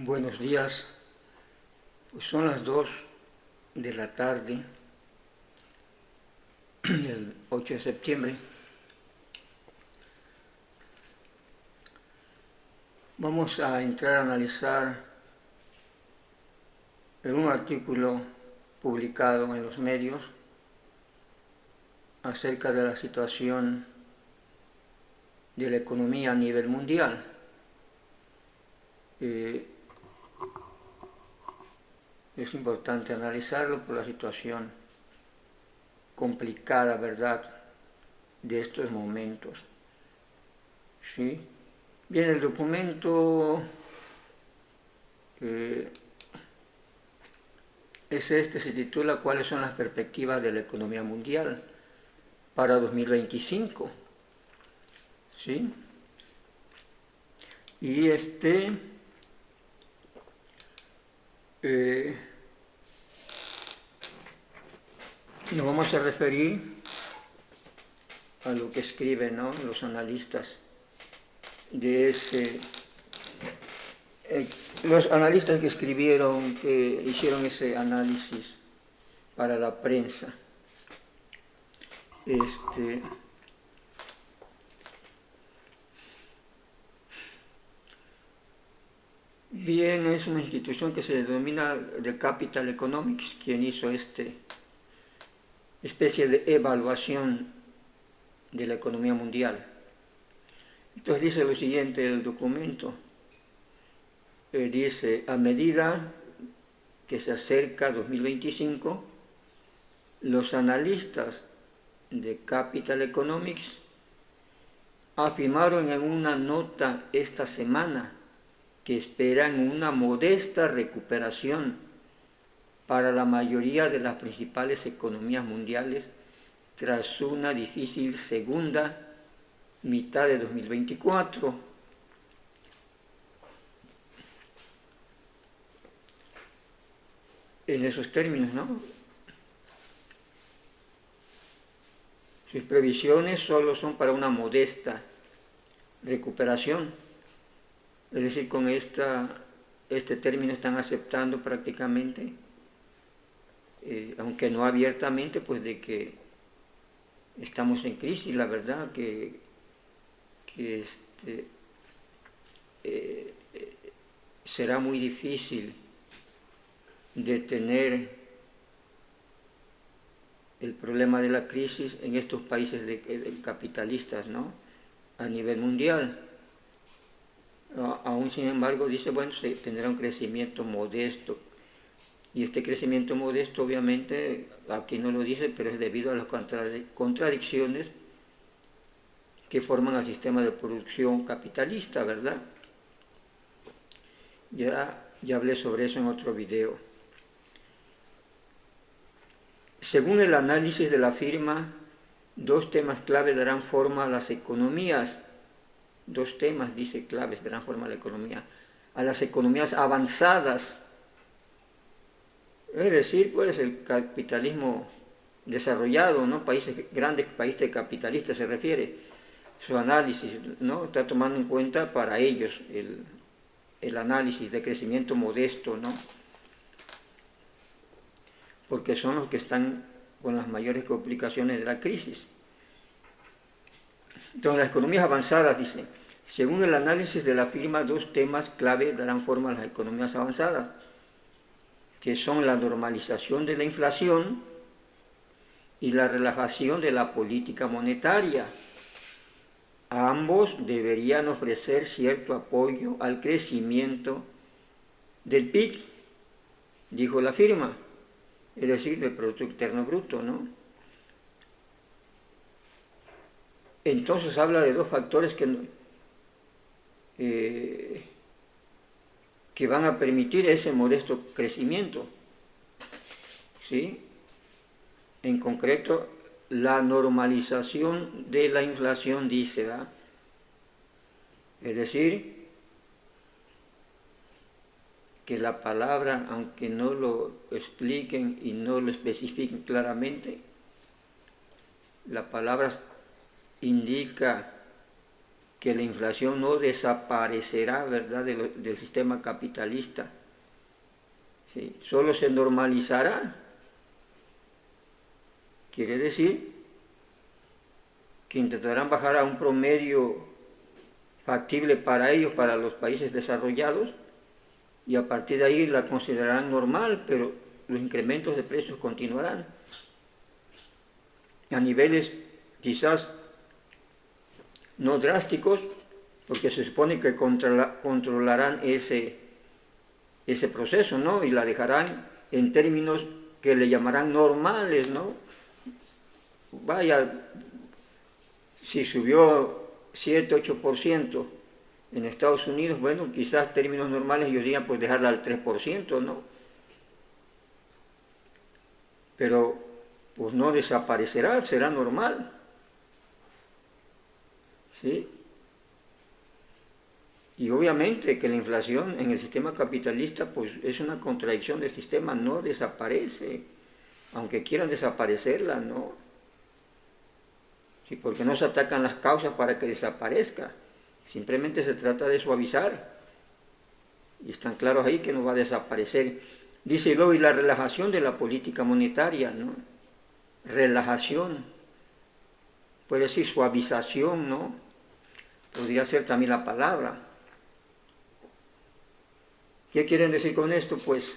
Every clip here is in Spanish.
Buenos días, pues son las 2 de la tarde del 8 de septiembre. Vamos a entrar a analizar en un artículo publicado en los medios acerca de la situación de la economía a nivel mundial. Es importante analizarlo por la situación complicada, ¿verdad?, de estos momentos. ¿Sí? Bien, el documento se titula ¿Cuáles son las perspectivas de la economía mundial para 2025? ¿Sí? Y nos vamos a referir a lo que escriben, ¿no?, los analistas de los analistas que escribieron, que hicieron ese análisis para la prensa. Bien, es una institución que se denomina The Capital Economics, quien hizo especie de evaluación de la economía mundial. Entonces dice lo siguiente el documento. Dice, a medida que se acerca 2025, los analistas de Capital Economics afirmaron en una nota esta semana que esperan una modesta recuperación para la mayoría de las principales economías mundiales tras una difícil segunda mitad de 2024. En esos términos, ¿no? Sus previsiones solo son para una modesta recuperación. Es decir, con este término están aceptando prácticamente, aunque no abiertamente, pues de que estamos en crisis, la verdad, que será muy difícil detener el problema de la crisis en estos países capitalistas, ¿no?, a nivel mundial. Aún sin embargo, dice, bueno, se tendrá un crecimiento modesto. Y este crecimiento modesto, obviamente, aquí no lo dice, pero es debido a las contradicciones que forman el sistema de producción capitalista, ¿verdad? Ya hablé sobre eso en otro video. Según el análisis de la firma, 2 temas clave darán forma a las economías. 2 temas, dice, claves darán forma a la economía, a las economías avanzadas. Es decir, pues el capitalismo desarrollado, ¿no?, grandes países capitalistas se refiere. Su análisis, ¿no?, está tomando en cuenta para ellos el análisis de crecimiento modesto, ¿no?, porque son los que están con las mayores complicaciones de la crisis. Entonces, las economías avanzadas, dice, según el análisis de la firma, 2 temas clave darán forma a las economías avanzadas, que son la normalización de la inflación y la relajación de la política monetaria. Ambos deberían ofrecer cierto apoyo al crecimiento del PIB, dijo la firma, es decir, del Producto Interno Bruto, ¿no? Entonces habla de 2 factores que van a permitir ese modesto crecimiento, ¿sí? En concreto, la normalización de la inflación, dice, ¿verdad? Es decir, que la palabra, aunque no lo expliquen y no lo especifiquen claramente, la palabra indica que la inflación no desaparecerá, ¿verdad?, del sistema capitalista. ¿Sí? Solo se normalizará. Quiere decir que intentarán bajar a un promedio factible para ellos, para los países desarrollados, y a partir de ahí la considerarán normal, pero los incrementos de precios continuarán a niveles quizás no drásticos, porque se supone que controlarán ese proceso, ¿no? Y la dejarán en términos que le llamarán normales, ¿no? Vaya, si subió 7-8% en Estados Unidos, bueno, quizás términos normales yo diría pues dejarla al 3%, ¿no? Pero pues no desaparecerá, será normal. ¿Sí? Y obviamente que la inflación en el sistema capitalista pues es una contradicción del sistema, no desaparece, aunque quieran desaparecerla, ¿no? Sí, porque no se atacan las causas para que desaparezca, simplemente se trata de suavizar, y están claros ahí que no va a desaparecer. Dice luego, y la relajación de la política monetaria, ¿no? Relajación, puede decir suavización, ¿no? Podría ser también la palabra. ¿Qué quieren decir con esto? Pues,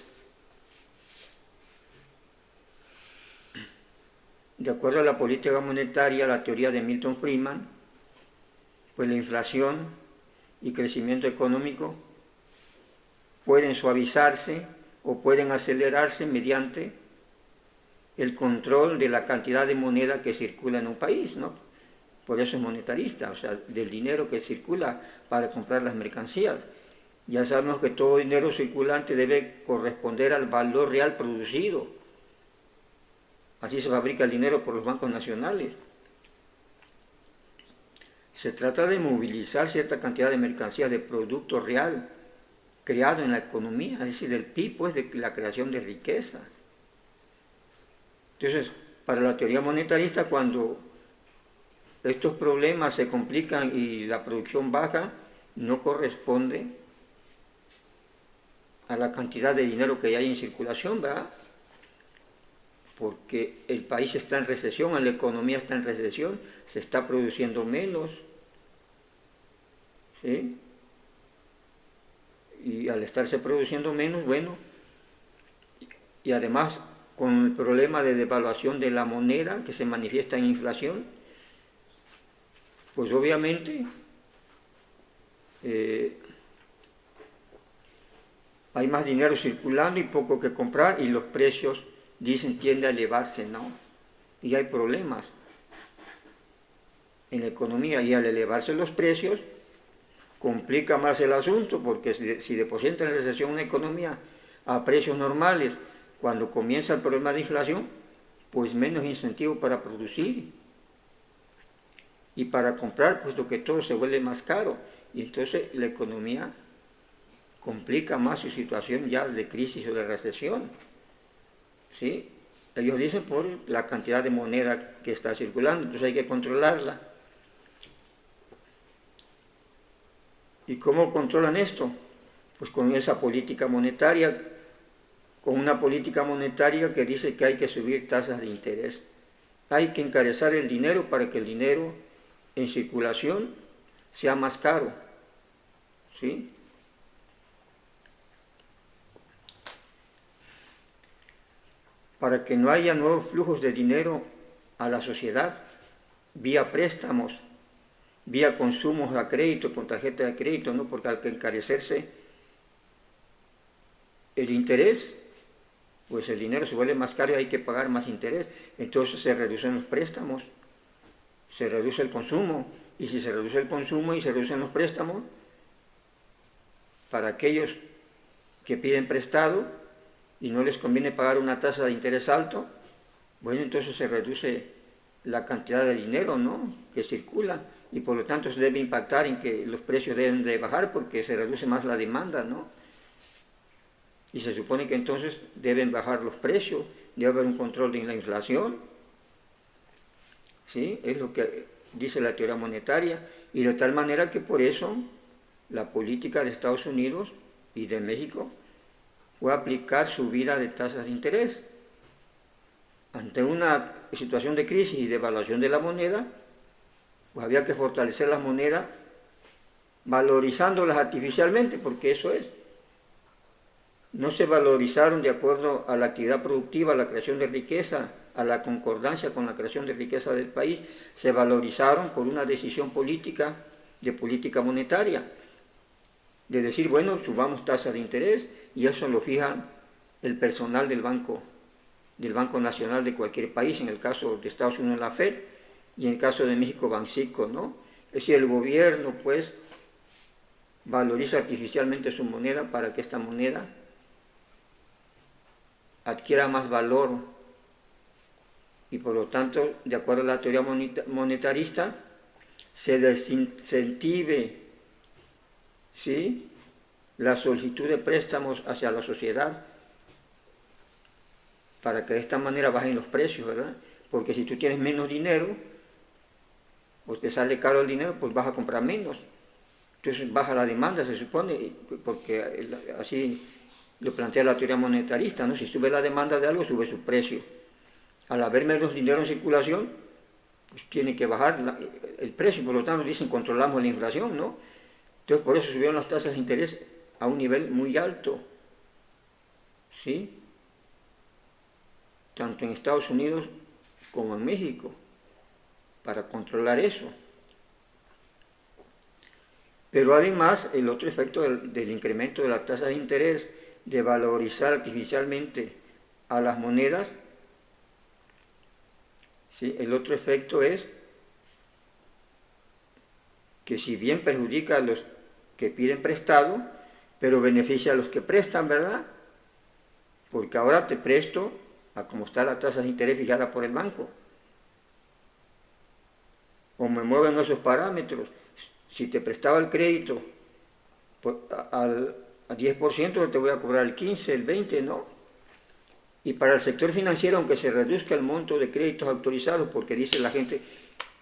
de acuerdo a la política monetaria, la teoría de Milton Friedman, pues la inflación y crecimiento económico pueden suavizarse o pueden acelerarse mediante el control de la cantidad de moneda que circula en un país, ¿no? Por eso es monetarista, o sea, del dinero que circula para comprar las mercancías. Ya sabemos que todo dinero circulante debe corresponder al valor real producido. Así se fabrica el dinero por los bancos nacionales. Se trata de movilizar cierta cantidad de mercancías, de producto real creado en la economía, es decir, del PIB, pues, de la creación de riqueza. Entonces, para la teoría monetarista, cuando estos problemas se complican y la producción baja, no corresponde a la cantidad de dinero que hay en circulación, ¿verdad? Porque el país está en recesión, la economía está en recesión, se está produciendo menos, ¿sí? Y al estarse produciendo menos, bueno, y además con el problema de devaluación de la moneda que se manifiesta en inflación, pues obviamente hay más dinero circulando y poco que comprar, y los precios, dicen, tienden a elevarse, ¿no? Y hay problemas en la economía, y al elevarse los precios complica más el asunto, porque si deposita en recesión una economía a precios normales, cuando comienza el problema de inflación, pues menos incentivo para producir y para comprar, puesto que todo se vuelve más caro, y entonces la economía complica más su situación ya de crisis o de recesión. ¿Sí? Ellos dicen por la cantidad de moneda que está circulando, entonces hay que controlarla. ¿Y cómo controlan esto? Pues con esa política monetaria, con una política monetaria que dice que hay que subir tasas de interés. Hay que encarecer el dinero para que el dinero en circulación sea más caro. ¿Sí? Para que no haya nuevos flujos de dinero a la sociedad vía préstamos, vía consumos a crédito, con tarjeta de crédito, ¿no? Porque al que encarecerse el interés, pues el dinero se vuelve más caro y hay que pagar más interés. Entonces se reducen los préstamos, se reduce el consumo, y si se reduce el consumo y se reducen los préstamos, para aquellos que piden prestado y no les conviene pagar una tasa de interés alto, bueno, entonces se reduce la cantidad de dinero, ¿no?, que circula, y por lo tanto se debe impactar en que los precios deben de bajar porque se reduce más la demanda, ¿no? Y se supone que entonces deben bajar los precios, debe haber un control de la inflación, ¿sí? Es lo que dice la teoría monetaria, y de tal manera que por eso la política de Estados Unidos y de México fue aplicar subida de tasas de interés. Ante una situación de crisis y devaluación de la moneda, pues había que fortalecer las monedas valorizándolas artificialmente, porque eso es. No se valorizaron de acuerdo a la actividad productiva, a la creación de riqueza, a la concordancia con la creación de riqueza del país, se valorizaron por una decisión política, de política monetaria, de decir, bueno, subamos tasas de interés, y eso lo fija el personal del Banco Nacional de cualquier país, en el caso de Estados Unidos la FED, y en el caso de México Banxico, ¿no? Es decir, el gobierno, pues, valoriza artificialmente su moneda para que esta moneda adquiera más valor, y por lo tanto, de acuerdo a la teoría monetarista, se desincentive, ¿sí?, la solicitud de préstamos hacia la sociedad, para que de esta manera bajen los precios, ¿verdad? Porque si tú tienes menos dinero, o te sale caro el dinero, pues vas a comprar menos. Entonces baja la demanda, se supone, porque así lo plantea la teoría monetarista, ¿no? Si sube la demanda de algo, sube su precio. Al haber menos dinero en circulación, pues tiene que bajar el precio, por lo tanto dicen controlamos la inflación, ¿no? Entonces por eso subieron las tasas de interés a un nivel muy alto, ¿sí?, tanto en Estados Unidos como en México, para controlar eso. Pero además, el otro efecto del incremento de las tasas de interés, de valorizar artificialmente a las monedas, ¿sí?, el otro efecto es que si bien perjudica a los que piden prestado, pero beneficia a los que prestan, ¿verdad? Porque ahora te presto a como está la tasa de interés fijada por el banco, o me mueven esos parámetros. Si te prestaba el crédito al 10%, te voy a cobrar el 15, el 20, ¿no? Y para el sector financiero, aunque se reduzca el monto de créditos autorizados, porque dice la gente,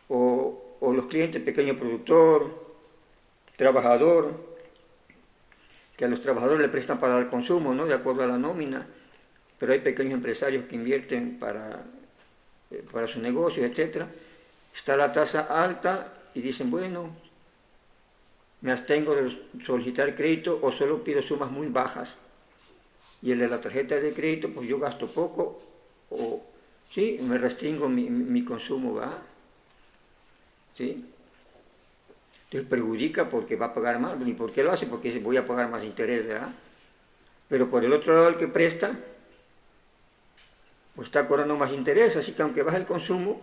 o los clientes, pequeño productor, trabajador, que a los trabajadores le prestan para el consumo, ¿no?, de acuerdo a la nómina, pero hay pequeños empresarios que invierten para su negocio, etc. Está la tasa alta y dicen, bueno, me abstengo de solicitar crédito o solo pido sumas muy bajas. Y el de la tarjeta de crédito, pues yo gasto poco o, sí, me restringo mi consumo, ¿va? ¿Sí? Entonces perjudica porque va a pagar más. ¿Y por qué lo hace? Porque dice, voy a pagar más interés, ¿verdad? Pero por el otro lado, el que presta, pues está cobrando más interés, así que aunque baja el consumo,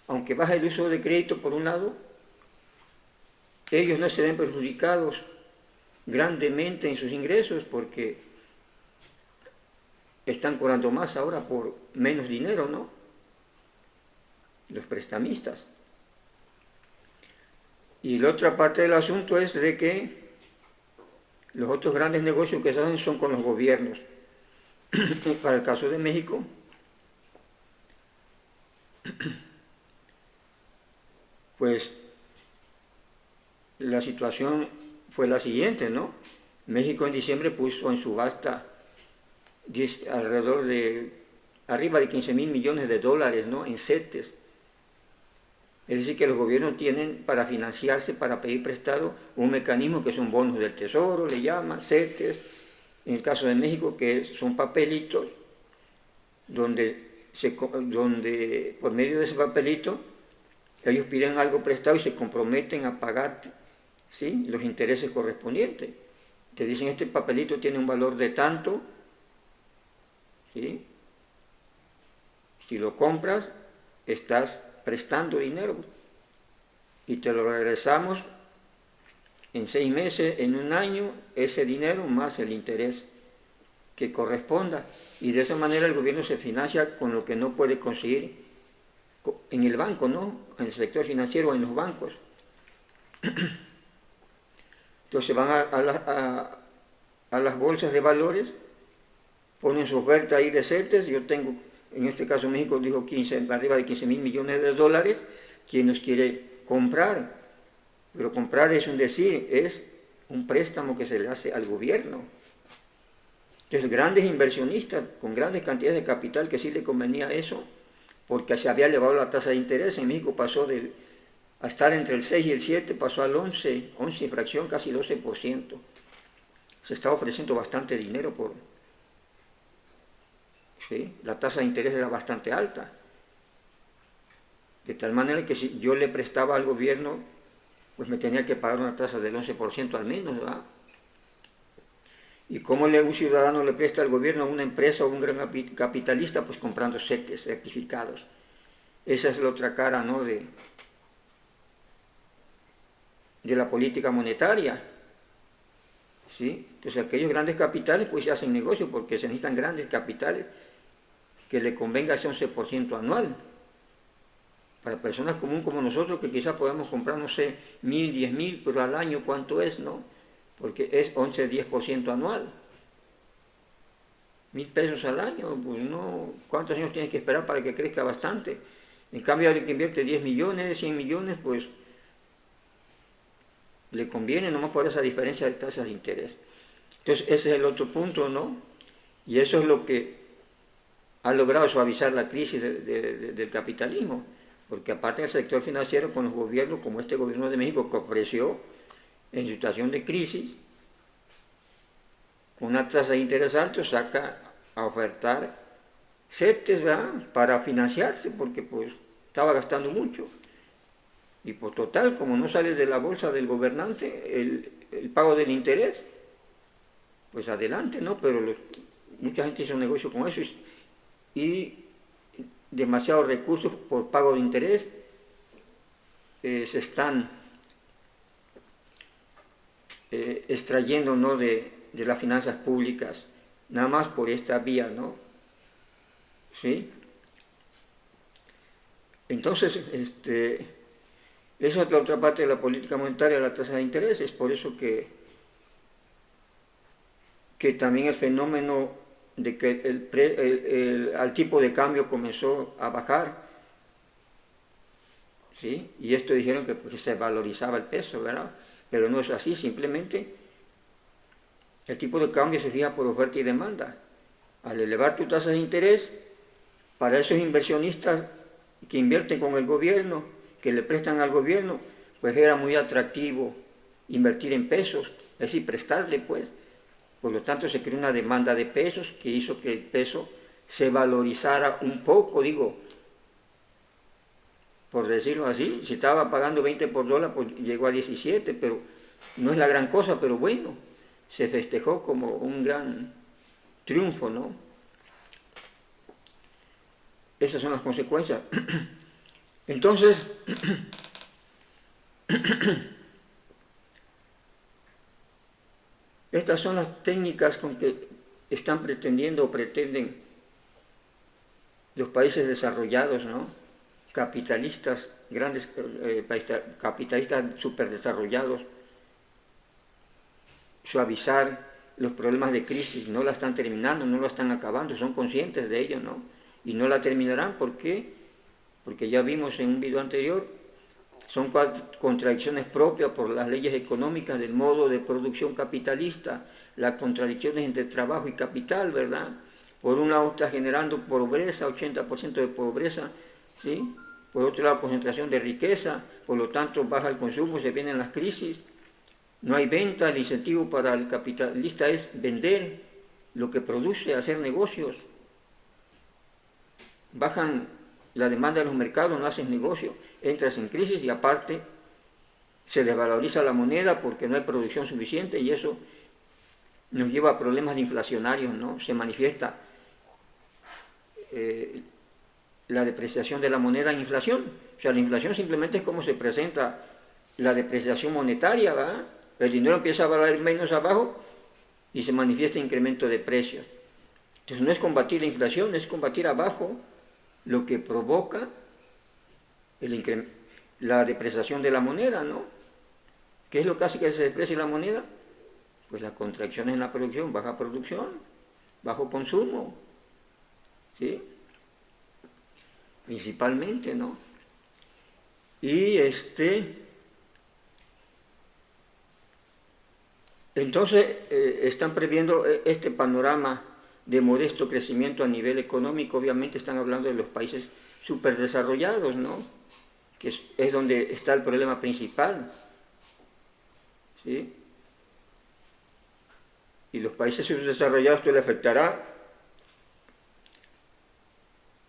aunque baja el uso de crédito por un lado, ellos no se ven perjudicados grandemente en sus ingresos porque están cobrando más ahora por menos dinero, ¿no?, los prestamistas. Y la otra parte del asunto es de que los otros grandes negocios que se hacen son con los gobiernos. Para el caso de México, pues la situación fue la siguiente, ¿no? México en diciembre puso en subasta alrededor de, arriba de 15,000 millones de dólares, ¿no?, en CETES. Es decir, que los gobiernos tienen para financiarse, para pedir prestado, un mecanismo que son bonos del tesoro, le llaman, CETES. En el caso de México, que son papelitos, donde por medio de ese papelito, ellos piden algo prestado y se comprometen a pagar, ¿sí?, los intereses correspondientes. Te dicen, este papelito tiene un valor de tanto, ¿sí? Si lo compras, estás prestando dinero y te lo regresamos en 6 meses, en un año, ese dinero más el interés que corresponda. Y de esa manera el gobierno se financia con lo que no puede conseguir en el banco, ¿no?, en el sector financiero o en los bancos. Entonces van a las bolsas de valores, ponen su oferta ahí de CETES. Yo tengo, en este caso México dijo arriba de 15,000 millones de dólares, quien nos quiere comprar, pero comprar es un decir, es un préstamo que se le hace al gobierno. Entonces, grandes inversionistas con grandes cantidades de capital que sí le convenía eso, porque se había elevado la tasa de interés. En México pasó a estar entre el 6 y el 7, pasó al 11 y fracción, casi 12%. Se estaba ofreciendo bastante dinero por... ¿sí? La tasa de interés era bastante alta. De tal manera que si yo le prestaba al gobierno, pues me tenía que pagar una tasa del 11% al menos, ¿verdad? ¿Y cómo un ciudadano le presta al gobierno a una empresa o un gran capitalista? Pues comprando CETES, certificados. Esa es la otra cara, ¿no?, de la política monetaria. ¿Sí? Entonces aquellos grandes capitales pues ya hacen negocio porque se necesitan grandes capitales que le convenga ese 11% anual. Para personas comunes como nosotros que quizás podemos comprar, no sé, 1.000, 10.000, pero al año ¿cuánto es, no? Porque es 11, 10% anual. 1.000 pesos al año, pues no, ¿cuántos años tienes que esperar para que crezca bastante? En cambio, alguien que invierte 10 millones, 100 millones, pues le conviene nomás por esa diferencia de tasas de interés. Entonces, ese es el otro punto, ¿no? Y eso es lo que ha logrado suavizar la crisis del capitalismo, porque aparte del sector financiero, con los gobiernos, como este gobierno de México, que ofreció en situación de crisis, con una tasa de interés alta, saca a ofertar CETES, ¿verdad?, para financiarse, porque pues estaba gastando mucho. Y por total, como no sale de la bolsa del gobernante el pago del interés, pues adelante, ¿no? Pero mucha gente hizo un negocio con eso y demasiados recursos por pago de interés se están extrayendo, ¿no?, de las finanzas públicas, nada más por esta vía, ¿no? ¿Sí? Entonces, esa es la otra parte de la política monetaria, la tasa de interés. Es por eso que también el fenómeno de que al tipo de cambio comenzó a bajar, ¿sí? Y esto dijeron que pues, se valorizaba el peso, ¿verdad? Pero no es así, simplemente el tipo de cambio se fija por oferta y demanda. Al elevar tu tasa de interés, para esos inversionistas que invierten con el gobierno, que le prestan al gobierno, pues era muy atractivo invertir en pesos, es decir, prestarle, pues. Por lo tanto, se creó una demanda de pesos que hizo que el peso se valorizara un poco, digo, por decirlo así. Si estaba pagando 20 por dólar, pues llegó a 17, pero no es la gran cosa, pero bueno, se festejó como un gran triunfo, ¿no? Esas son las consecuencias. Entonces, estas son las técnicas con que están pretendiendo o pretenden los países desarrollados, ¿no?, capitalistas, grandes capitalistas superdesarrollados, suavizar los problemas de crisis. No la están terminando, no la están acabando, son conscientes de ello, ¿no? Y no la terminarán. ¿Por qué? Porque ya vimos en un video anterior, son contradicciones propias por las leyes económicas del modo de producción capitalista, las contradicciones entre trabajo y capital, ¿verdad? Por un lado está generando pobreza, 80% de pobreza, ¿sí? Por otro lado, concentración de riqueza, por lo tanto baja el consumo, se vienen las crisis, no hay venta, el incentivo para el capitalista es vender lo que produce, hacer negocios. Bajan la demanda de los mercados, no haces negocio, entras en crisis y aparte se desvaloriza la moneda porque no hay producción suficiente y eso nos lleva a problemas inflacionarios, ¿no? Se manifiesta la depreciación de la moneda en inflación. O sea, la inflación simplemente es como se presenta la depreciación monetaria, ¿verdad? El dinero empieza a valer menos abajo y se manifiesta incremento de precios. Entonces no es combatir la inflación, es combatir abajo lo que provoca la depreciación de la moneda, ¿no? ¿Qué es lo que hace que se deprecie la moneda? Pues las contracciones en la producción, baja producción, bajo consumo, ¿sí? Principalmente, ¿no? Y entonces están previendo este panorama de modesto crecimiento a nivel económico. Obviamente están hablando de los países superdesarrollados, ¿no? Que es donde está el problema principal, ¿sí? Y los países subdesarrollados esto le afectará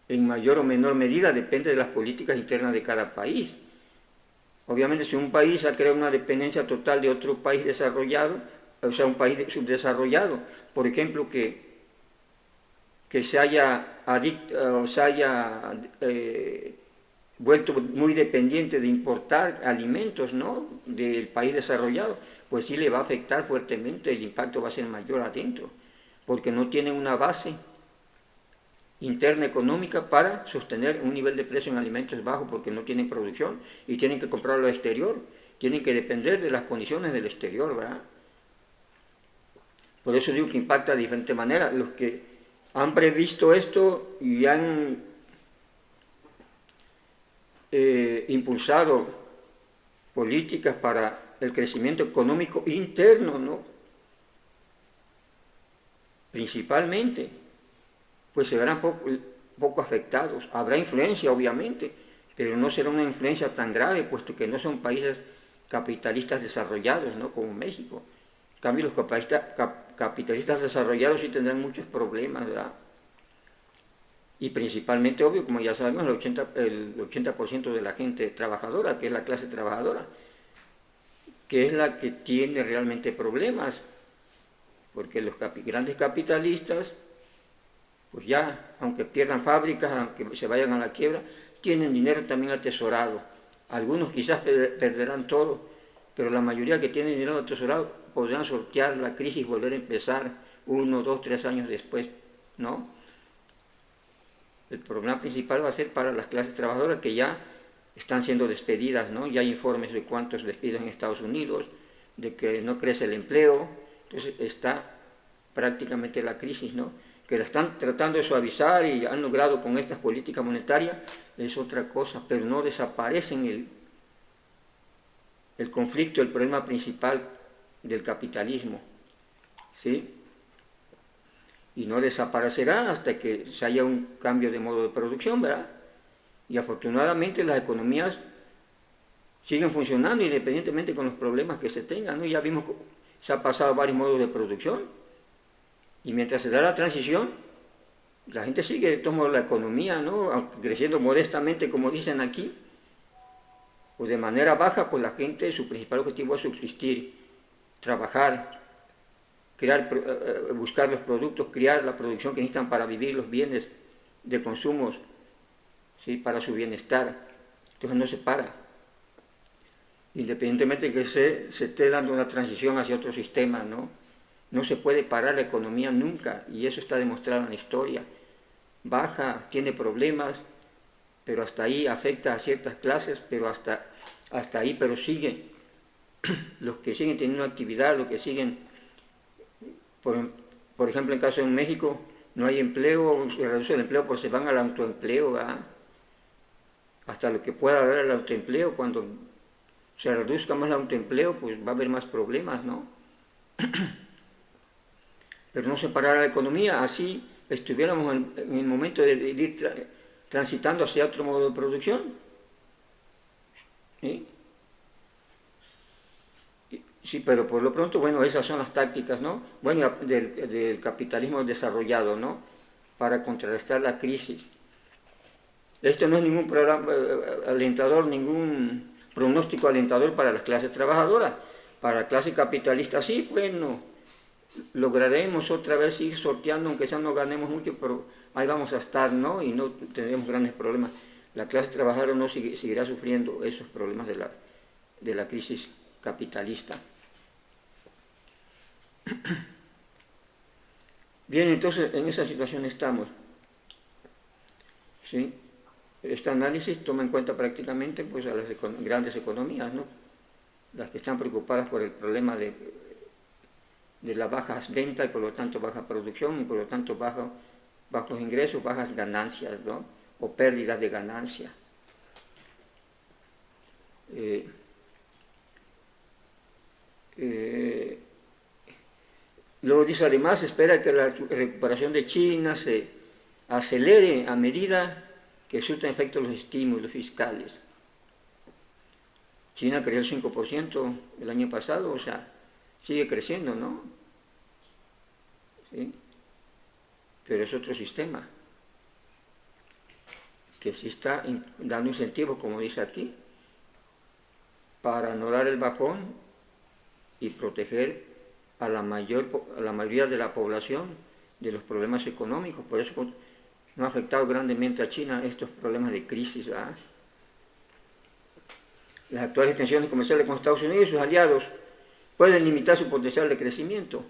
en mayor o menor medida, depende de las políticas internas de cada país. Obviamente, si un país ha creado una dependencia total de otro país desarrollado, o sea, un país subdesarrollado, por ejemplo, que se haya vuelto muy dependiente de importar alimentos, ¿no?, del país desarrollado, pues sí le va a afectar fuertemente, el impacto va a ser mayor adentro, porque no tienen una base interna económica para sostener un nivel de precio en alimentos bajo, porque no tienen producción y tienen que comprarlo al exterior, tienen que depender de las condiciones del exterior, ¿verdad? Por eso digo que impacta de diferente manera. Los que han previsto esto y han impulsado políticas para el crecimiento económico interno, ¿no?, principalmente, pues se verán poco afectados. Habrá influencia, obviamente, pero no será una influencia tan grave, puesto que no son países capitalistas desarrollados, ¿no?, como México. En cambio, los capitalistas desarrollados sí tendrán muchos problemas, ¿verdad? Y principalmente, obvio, como ya sabemos, el 80% de la gente trabajadora, que es la clase trabajadora, que es la que tiene realmente problemas, porque los grandes capitalistas, pues ya, aunque pierdan fábricas, aunque se vayan a la quiebra, tienen dinero también atesorado. Algunos quizás perderán todo, pero la mayoría que tienen dinero atesorado podrán sortear la crisis y volver a empezar 1, 2, 3 años después, ¿no? El problema principal va a ser para las clases trabajadoras que ya están siendo despedidas, ¿no? Ya hay informes de cuántos despidos en Estados Unidos, de que no crece el empleo, entonces está prácticamente la crisis, ¿no?, que la están tratando de suavizar y han logrado con estas políticas monetarias, es otra cosa, pero no desaparecen el conflicto, el problema principal del capitalismo, ¿sí? Y no desaparecerá hasta que se haya un cambio de modo de producción, ¿verdad? Y afortunadamente las economías siguen funcionando independientemente con los problemas que se tengan, ¿no? Ya vimos que se ha pasado varios modos de producción, y mientras se da la transición, la gente sigue de todos modos la economía, ¿no?, aunque creciendo modestamente, como dicen aquí, o de manera baja, pues la gente, su principal objetivo es subsistir, trabajar, buscar los productos, crear la producción que necesitan para vivir, los bienes de consumo, ¿sí?, para su bienestar. Entonces no se para. Independientemente de que se esté dando una transición hacia otro sistema, ¿no? No se puede parar la economía nunca, y eso está demostrado en la historia. Baja, tiene problemas, pero hasta ahí afecta a ciertas clases, pero hasta ahí, pero sigue. Los que siguen teniendo actividad, los que siguen, por ejemplo, en caso de México, no hay empleo, se reduce el empleo, pues se van al autoempleo, ¿verdad? Hasta lo que pueda dar el autoempleo, cuando se reduzca más el autoempleo, pues va a haber más problemas, ¿no? Pero no se parará la economía, así estuviéramos en el momento de ir transitando hacia otro modo de producción, ¿sí? Sí, pero por lo pronto, bueno, esas son las tácticas, ¿no?, bueno, del capitalismo desarrollado, ¿no?, para contrarrestar la crisis. Esto no es ningún programa alentador, ningún pronóstico alentador para las clases trabajadoras. Para la clase capitalista sí, bueno, lograremos otra vez ir sorteando, aunque ya no ganemos mucho, pero ahí vamos a estar, ¿no?, y no tendremos grandes problemas. La clase trabajadora no seguirá sufriendo esos problemas de la crisis capitalista. Bien, entonces en esa situación estamos, ¿sí? Este análisis toma en cuenta prácticamente, pues, a las grandes economías, ¿no?, las que están preocupadas por el problema de las bajas ventas y por lo tanto baja producción y por lo tanto bajos ingresos, bajas ganancias, ¿no?, o pérdidas de ganancia. Luego dice, además, espera que la recuperación de China se acelere a medida que surtan efectos los estímulos fiscales. China creció el 5% el año pasado, o sea, sigue creciendo, ¿no? ¿Sí? Pero es otro sistema que sí está dando incentivos, como dice aquí, para anular el bajón y proteger a la mayoría de la población de los problemas económicos. Por eso no ha afectado grandemente a China estos problemas de crisis, ¿verdad? Las actuales tensiones comerciales con Estados Unidos y sus aliados pueden limitar su potencial de crecimiento.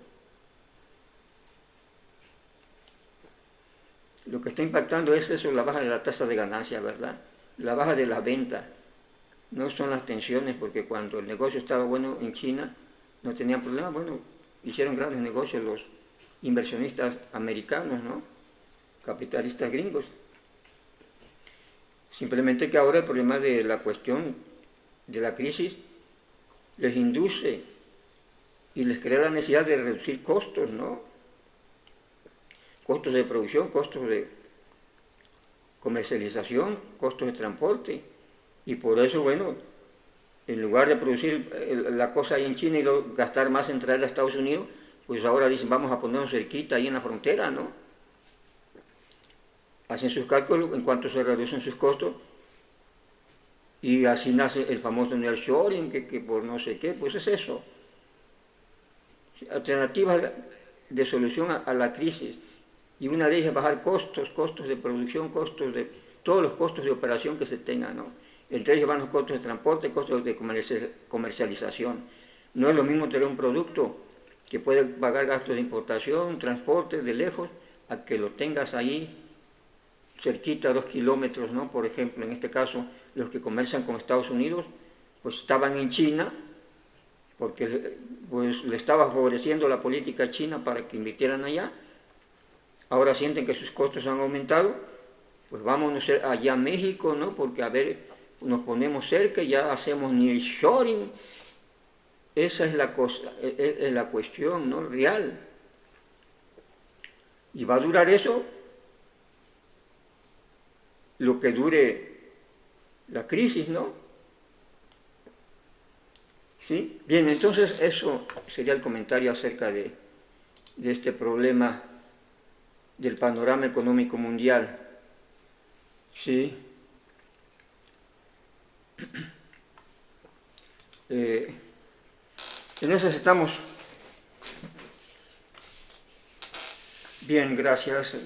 Lo que está impactando es eso, la baja de la tasa de ganancia, ¿verdad? La baja de la venta. No son las tensiones, porque cuando el negocio estaba bueno en China, no tenían problemas. Bueno, hicieron grandes negocios los inversionistas americanos, ¿no? Capitalistas gringos. Simplemente que ahora el problema de la cuestión de la crisis les induce y les crea la necesidad de reducir costos, ¿no? Costos de producción, costos de comercialización, costos de transporte. Y por eso, bueno, en lugar de producir la cosa ahí en China y luego gastar más en traerla a Estados Unidos, pues ahora dicen, vamos a ponernos cerquita ahí en la frontera, ¿no? Hacen sus cálculos en cuanto se reducen sus costos y así nace el famoso nearshoring, que por no sé qué, pues es eso. Alternativas de solución a la crisis. Y una de ellas es bajar costos de producción, todos los costos de operación que se tengan, ¿no? Entre ellos van los costos de transporte, costos de comercialización. No es lo mismo tener un producto que puede pagar gastos de importación, transporte de lejos, a que lo tengas ahí cerquita, 2 kilómetros, ¿no? Por ejemplo, en este caso, los que comercian con Estados Unidos, pues estaban en China, porque pues, le estaba favoreciendo la política china para que invirtieran allá. Ahora sienten que sus costos han aumentado, pues vámonos allá a México, ¿no? Porque a ver, nos ponemos cerca y ya hacemos nearshoring. Esa es la cosa, es la cuestión, ¿no? Real. Y va a durar eso lo que dure la crisis, ¿no? ¿Sí? Bien, entonces eso sería el comentario acerca de este problema del panorama económico mundial. ¿Sí? En eso estamos. Bien, gracias.